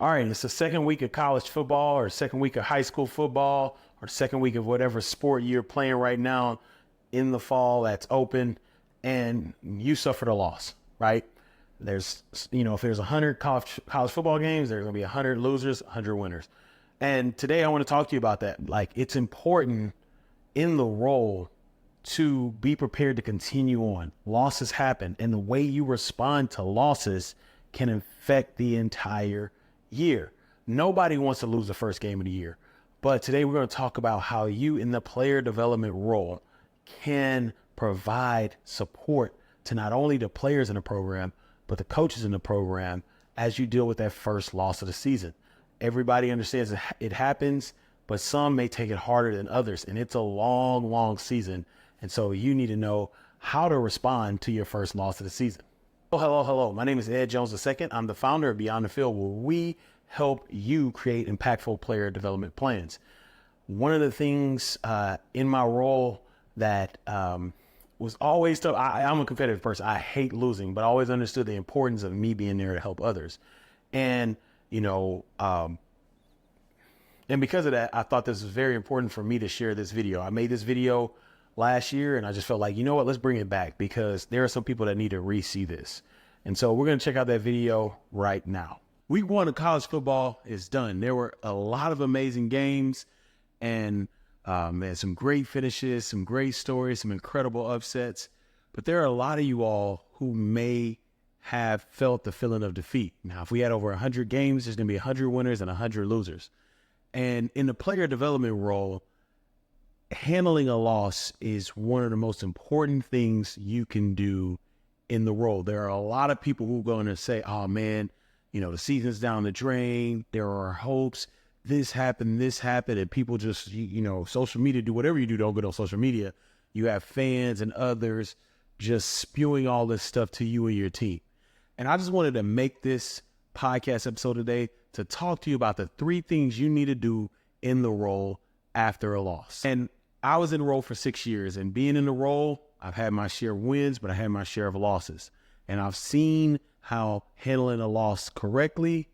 All right, it's the second week of college football or second week of high school football or second week of whatever sport you're playing right now in the fall that's open, and you suffered a loss, right? There's, if there's 100 college football games, there's going to be 100 losers, 100 winners. And today I want to talk to you about that. Like, it's important in the role to be prepared to continue on. Losses happen, and the way you respond to losses can affect the entire year. Nobody wants to lose the first game of the year, but today we're going to talk about how you in the player development role can provide support to not only the players in the program, but the coaches in the program as you deal with that first loss of the season. Everybody understands that it happens, but some may take it harder than others, and it's a long, long season. And so you need to know how to respond to your first loss of the season. Hello. My name is Ed Jones II. I'm the founder of Beyond the Field, where we help you create impactful player development plans. One of the things in my role that was always tough, I'm a competitive person. I hate losing, but I always understood the importance of me being there to help others. And, and because of that, I thought this was very important for me to share this video. I made this video last year, and I just felt like, you know what, let's bring it back because there are some people that need to re-see this. And so we're going to check out that video right now. Week one of college football is done. There were a lot of amazing games and some great finishes, some great stories, some incredible upsets. But there are a lot of you all who may have felt the feeling of defeat. Now, if we had over 100 games, there's going to be 100 winners and 100 losers. And in the player development role, handling a loss is one of the most important things you can do in the role. There are a lot of people who are going to say, oh man, the season's down the drain. There are hopes. This happened. And people just, social media, do whatever you do, don't go on social media. You have fans and others just spewing all this stuff to you and your team. And I just wanted to make this podcast episode today to talk to you about the 3 things you need to do in the role after a loss. And I was in the role for 6 years, and being in the role, I've had my share of wins, but I had my share of losses. And I've seen how handling a loss correctly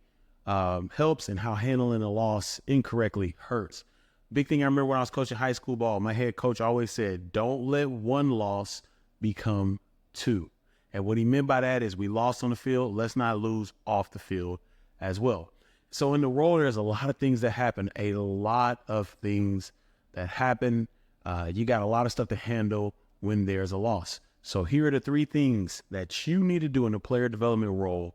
helps and how handling a loss incorrectly hurts. Big thing I remember when I was coaching high school ball, my head coach always said, don't let one loss become 2. And what he meant by that is we lost on the field, let's not lose off the field as well. So in the role, there's a lot of things that happen, You got a lot of stuff to handle when there's a loss. So here are the 3 things that you need to do in the player development role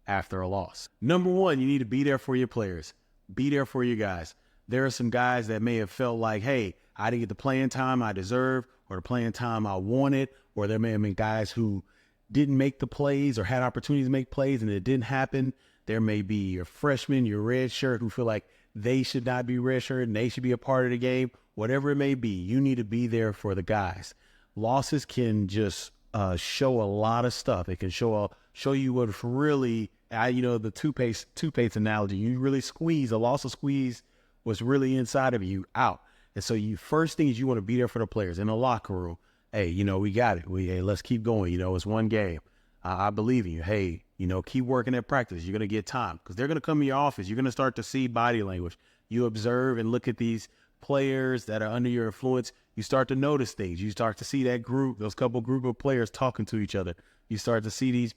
after a loss. Number 1, you need to be there for your players. Be there for your guys. There are some guys that may have felt like, hey, I didn't get the playing time I deserve or the playing time I wanted, or there may have been guys who didn't make the plays or had opportunities to make plays and it didn't happen. There may be your freshman, your red shirt who feel like they should not be red shirt and they should be a part of the game. Whatever it may be, you need to be there for the guys. Losses can just show a lot of stuff. It can show you what's really, the toothpaste analogy. You really squeeze, a loss of squeeze what's really inside of you out. And so first thing is you want to be there for the players in the locker room. Hey, we got it. Hey, let's keep going. It's one game. I believe in you. Hey, keep working at practice. You're going to get time because they're going to come in your office. You're going to start to see body language. You observe and look at these players that are under your influence. You start to notice things. You start to see those couple group of players talking to each other. You start to see these,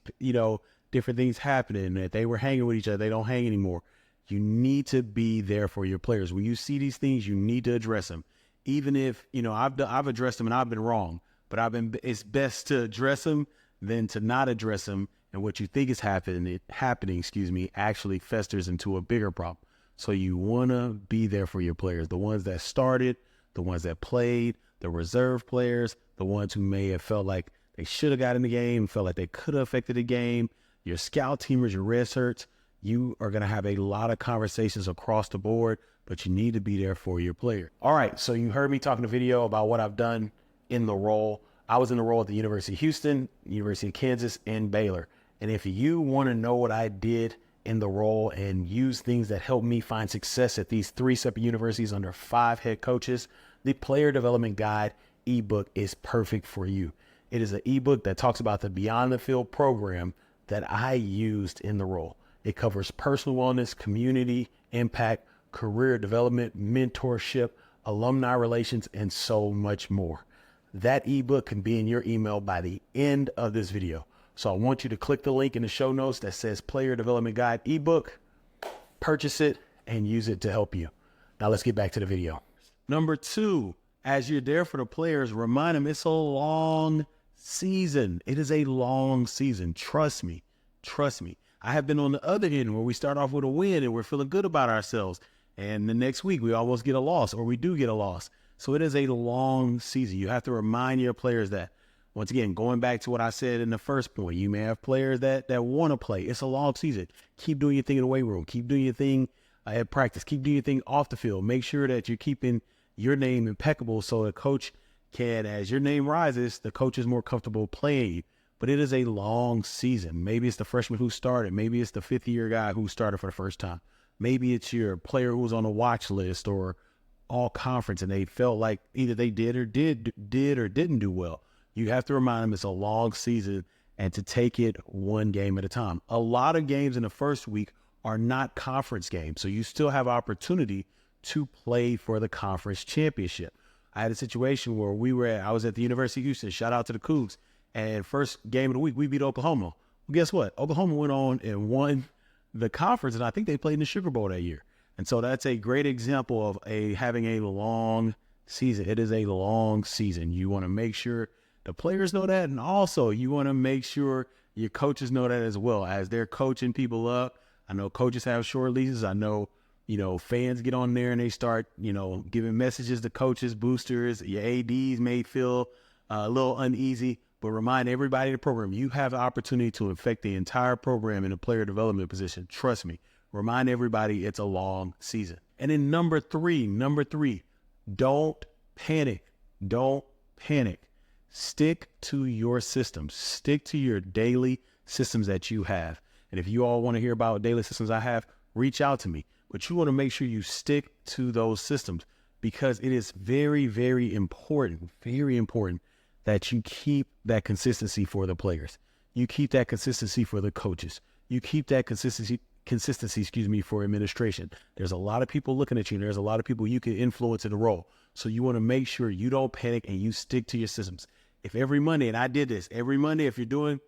different things happening that they were hanging with each other. They don't hang anymore. You need to be there for your players. When you see these things, you need to address them. Even if, I've addressed them and I've been wrong, but it's best to address them than to not address them. And what you think is happening, actually festers into a bigger problem. So you want to be there for your players, the ones that started, the ones that played, the reserve players, the ones who may have felt like they should have got in the game, felt like they could have affected the game, your scout teamers, your red shirts. You are going to have a lot of conversations across the board, but you need to be there for your player. All right, so you heard me talking a video about what I've done in the role. I was in the role at the University of Houston, University of Kansas, and Baylor. And if you want to know what I did in the role and use things that helped me find success at these 3 separate universities under 5 head coaches, the Player Development Guide ebook is perfect for you. It is an ebook that talks about the Beyond the Field program that I used in the role. It covers personal wellness, community impact, career development, mentorship, alumni relations, and so much more. That ebook can be in your email by the end of this video. So I want you to click the link in the show notes that says Player Development Guide ebook, purchase it, and use it to help you. Now let's get back to the video. Number 2, as you're there for the players, remind them it's a long season. It is a long season. Trust me. Trust me. I have been on the other end where we start off with a win and we're feeling good about ourselves. And the next week we almost get a loss, or we do get a loss. So it is a long season. You have to remind your players that. Once again, going back to what I said in the first point, you may have players that want to play. It's a long season. Keep doing your thing in the weight room. Keep doing your thing at practice. Keep doing your thing off the field. Make sure that you're keeping your name impeccable so the coach can, as your name rises, the coach is more comfortable playing you. But it is a long season. Maybe it's the freshman who started. Maybe it's the fifth-year guy who started for the first time. Maybe it's your player who was on a watch list or all conference and they felt like either they did or didn't do well. You have to remind them it's a long season and to take it one game at a time. A lot of games in the first week are not conference games, so you still have opportunity to play for the conference championship. I had a situation where I was at the University of Houston, shout out to the Cougs, and first game of the week, we beat Oklahoma. Well, guess what? Oklahoma went on and won the conference, and I think they played in the Sugar Bowl that year. And so that's a great example of having a long season. It is a long season. You want to make sure the players know that, and also you want to make sure your coaches know that as well. As they're coaching people up, I know coaches have short leases. I know, fans get on there and they start, giving messages to coaches, boosters. Your ADs may feel a little uneasy, but remind everybody in the program, you have the opportunity to affect the entire program in a player development position. Trust me. Remind everybody it's a long season. And then number three, don't panic. Don't panic. Stick to your systems. Stick to your daily systems that you have. And if you all want to hear about daily systems I have, reach out to me. But you want to make sure you stick to those systems because it is very, very important that you keep that consistency for the players. You keep that consistency for the coaches. You keep that consistency, for administration. There's a lot of people looking at you. And there's a lot of people you can influence in the role. So you want to make sure you don't panic and you stick to your systems. If every Monday, and I did this, every Monday, if you're going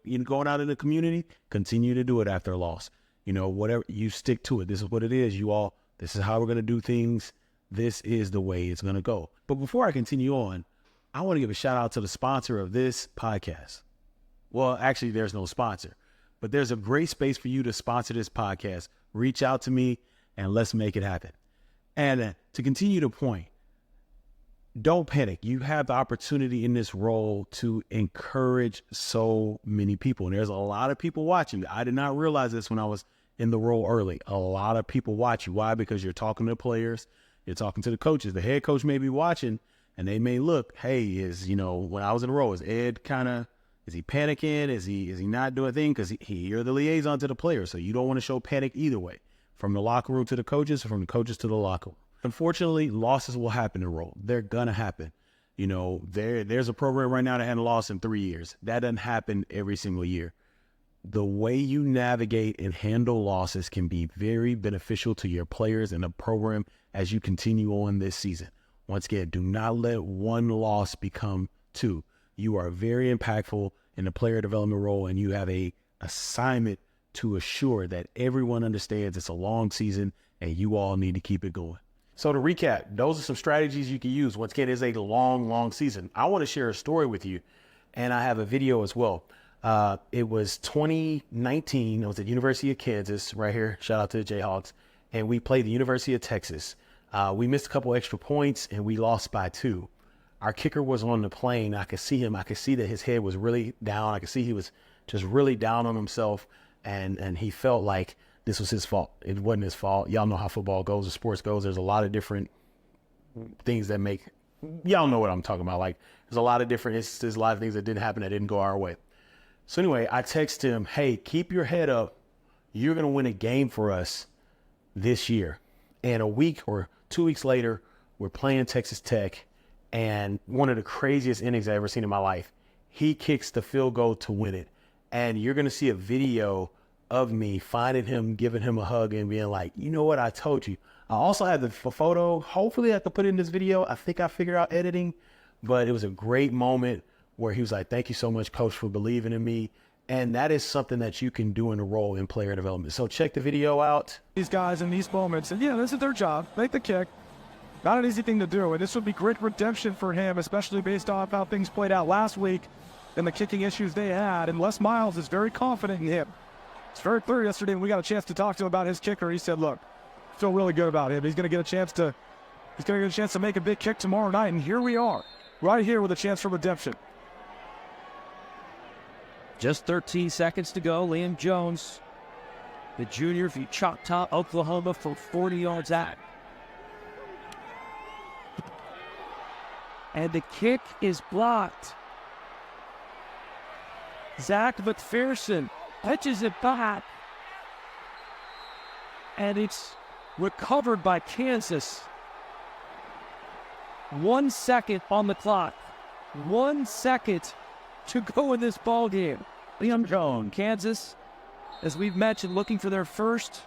out in the community, continue to do it after a loss. Whatever, you stick to it. This is what it is, you all. This is how we're going to do things. This is the way it's going to go. But before I continue on, I want to give a shout out to the sponsor of this podcast. Well, actually, there's no sponsor, but there's a great space for you to sponsor this podcast. Reach out to me and let's make it happen. And to continue the point, don't panic. You have the opportunity in this role to encourage so many people. And there's a lot of people watching. I did not realize this when I was in the role early. A lot of people watch you. Why? Because you're talking to the players. You're talking to the coaches. The head coach may be watching and they may look, hey, when I was in the role, is Ed is he panicking? Is he not doing a thing? Because you're the liaison to the players. So you don't want to show panic either way, from the locker room to the coaches or from the coaches to the locker room. Unfortunately, losses will happen in the role. They're going to happen. There's a program right now that hadn't lost in 3 years. That doesn't happen every single year. The way you navigate and handle losses can be very beneficial to your players and the program as you continue on this season. Once again, do not let one loss become two. You are very impactful in the player development role, and you have a assignment to assure that everyone understands it's a long season and you all need to keep it going. So to recap, those are some strategies you can use. Once again, it's a long, long season. I want to share a story with you, and I have a video as well. It was 2019. I was at University of Kansas right here. Shout out to the Jayhawks. And we played the University of Texas. We missed a couple extra points, and we lost by 2. Our kicker was on the plane. I could see him. I could see that his head was really down. I could see he was just really down on himself, and he felt like this was his fault. It wasn't his fault. Y'all know how football goes, or sports goes. There's a lot of different things that make, y'all know what I'm talking about. Like, there's a lot of different instances, a lot of things that didn't happen that didn't go our way. So anyway, I text him, hey, keep your head up. You're going to win a game for us this year. And a week or 2 weeks later, we're playing Texas Tech. And one of the craziest innings I've ever seen in my life, he kicks the field goal to win it. And you're going to see a video of me finding him, giving him a hug, and being like, you know what, I told you. I also have the photo. Hopefully I could put it in this video. I think I figured out editing, but it was a great moment where he was like, thank you so much, coach, for believing in me. And that is something that you can do in a role in player development. So check the video out. These guys in these moments, and yeah, this is their job. Make the kick. Not an easy thing to do, and this would be great redemption for him, especially based off how things played out last week and the kicking issues they had. And Les Miles is very confident in him. It's very clear yesterday when we got a chance to talk to him about his kicker. He said, look, I feel really good about him. He's going to get a chance to make a big kick tomorrow night, and here we are, right here with a chance for redemption. Just 13 seconds to go. Liam Jones, the junior from Choctaw, Oklahoma, from 40 yards out. And the kick is blocked. Zach McPherson pitches it back. And it's recovered by Kansas. 1 second on the clock. 1 second to go in this ball game. Liam Jones, Kansas, as we've mentioned, looking for their first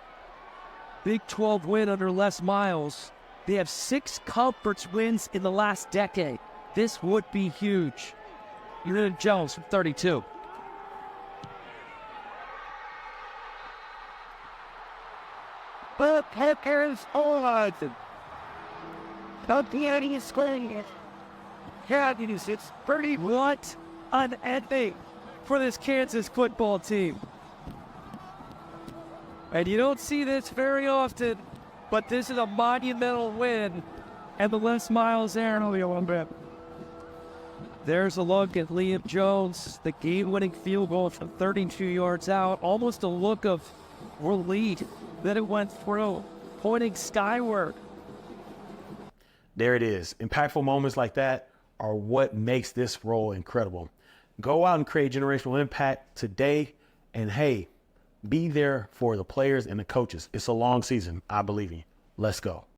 Big 12 win under Les Miles. They have 6 conference wins in the last decade. This would be huge. Liam Jones from 32. But Pepper's hard. Don't be any square. Yeah, it's pretty. What an ending for this Kansas football team. And you don't see this very often, but this is a monumental win. And the Les Miles there. Only a little bit. There's a look at Liam Jones, the game-winning field goal from 32 yards out. Almost a look of relief that it went through, pointing skyward. There it is. Impactful moments like that are what makes this role incredible. Go out and create generational impact today. And hey, be there for the players and the coaches. It's a long season. I believe in you. Let's go.